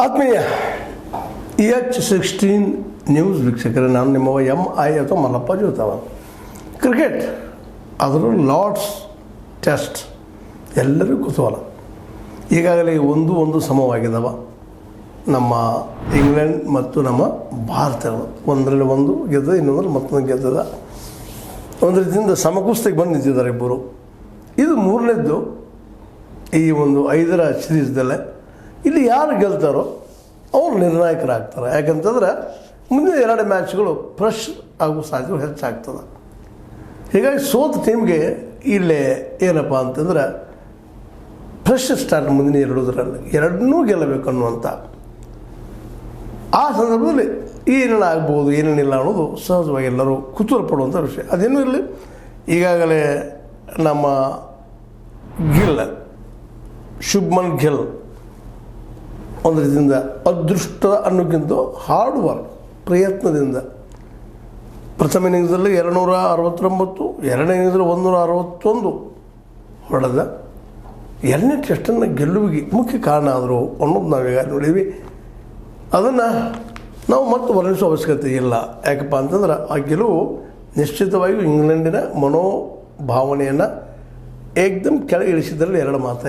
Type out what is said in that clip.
ಆತ್ಮೀಯ EH16 news ವೀಕ್ಷಕರೇ, ನಾನು ನಿಮ್ಮವ MI ಅಥವಾ ಮಲ್ಲಪ್ಪ ಜೋತಾವ. ಕ್ರಿಕೆಟ್ ಅದರ ಲಾರ್ಡ್ಸ್ ಟೆಸ್ಟ್ ಎಲ್ಲರಿಗೂ ಕುತೂಹಲ. ಈಗಾಗಲೇ ಒಂದು ಸಮವಾಗಿದ್ದಾವ. ನಮ್ಮ ಇಂಗ್ಲೆಂಡ್ ಮತ್ತು ನಮ್ಮ ಭಾರತಗಳು ಒಂದರಲ್ಲಿ ಒಂದು ಗೆದ್ದದ, ಇನ್ನೊಂದರಲ್ಲಿ ಮತ್ತೊಂದು ಗೆದ್ದದ. ಒಂದು ರೀತಿಯಿಂದ ಸಮಕುಸ್ತಿಗೆ ಬಂದು ನಿಂತಿದ್ದಾರೆ ಇಬ್ಬರು. ಇದು ಮೂರನೇದ್ದು ಈ ಒಂದು 5ರ ಸೀರೀಸ್ದಲ್ಲೇ. ಇಲ್ಲಿ ಯಾರು ಗೆಲ್ತಾರೋ ಅವರು ನಿರ್ಣಾಯಕರಾಗ್ತಾರೆ. ಯಾಕಂತಂದ್ರೆ ಮುಂದಿನ 2 ಮ್ಯಾಚ್ಗಳು ಫ್ರೆಶ್ ಆಗೋ ಸಾಧ್ಯತೆ ಹೆಚ್ಚಾಗ್ತದೆ. ಹೀಗಾಗಿ ಸೋತ ಟೀಮ್ಗೆ ಇಲ್ಲೇ ಏನಪ್ಪ ಅಂತಂದ್ರೆ ಫ್ರೆಶ್ ಸ್ಟಾರ್ಟ್ ಮುಂದಿನ 2ರಲ್ಲಿ ಎರಡನ್ನೂ ಗೆಲ್ಲಬೇಕು ಅನ್ನುವಂಥ ಆ ಸಂದರ್ಭದಲ್ಲಿ ಏನೇನು ಆಗ್ಬೋದು ಏನೇನಿಲ್ಲ ಅನ್ನೋದು ಸಹಜವಾಗಿ ಎಲ್ಲರೂ ಕುತೂಹಲ ಪಡುವಂಥ ವಿಷಯ. ಅದೇನೂ ಇರಲಿ, ಈಗಾಗಲೇ ನಮ್ಮ ಶುಭ್ಮನ್ ಗಿಲ್ ಒಂದು ರೀತಿಯಿಂದ ಅದೃಷ್ಟ ಅನ್ನೋಕ್ಕಿಂತ ಹಾರ್ಡ್ ವರ್ಕ್ ಪ್ರಯತ್ನದಿಂದ ಪ್ರಥಮ ಇನ್ನಿಂಗ್ಸಲ್ಲಿ 269, ಎರಡನೇ ಇನ್ನಿಂಗ್ಸಲ್ಲಿ 161 ಹೊಡೆದ. 2ನೇ ಟೆಸ್ಟನ್ನು ಗೆಲ್ಲುವಿಗೆ ಮುಖ್ಯ ಕಾರಣ ಆದರು ಅನ್ನೋದು ನಾವೀಗ ನೋಡೀವಿ. ಅದನ್ನು ನಾವು ಮತ್ತೆ ವರ್ಣಿಸೋ ಅವಶ್ಯಕತೆ ಇಲ್ಲ. ಯಾಕಪ್ಪ ಅಂತಂದ್ರೆ ಆ ಗೆಲುವು ನಿಶ್ಚಿತವಾಗಿ ಇಂಗ್ಲೆಂಡಿನ ಮನೋಭಾವನೆಯನ್ನು ಏಕ್ದಮ್ ಕೆಳಗೆ ಇಳಿಸಿದ್ರಲ್ಲಿ 2 ಮಾತು.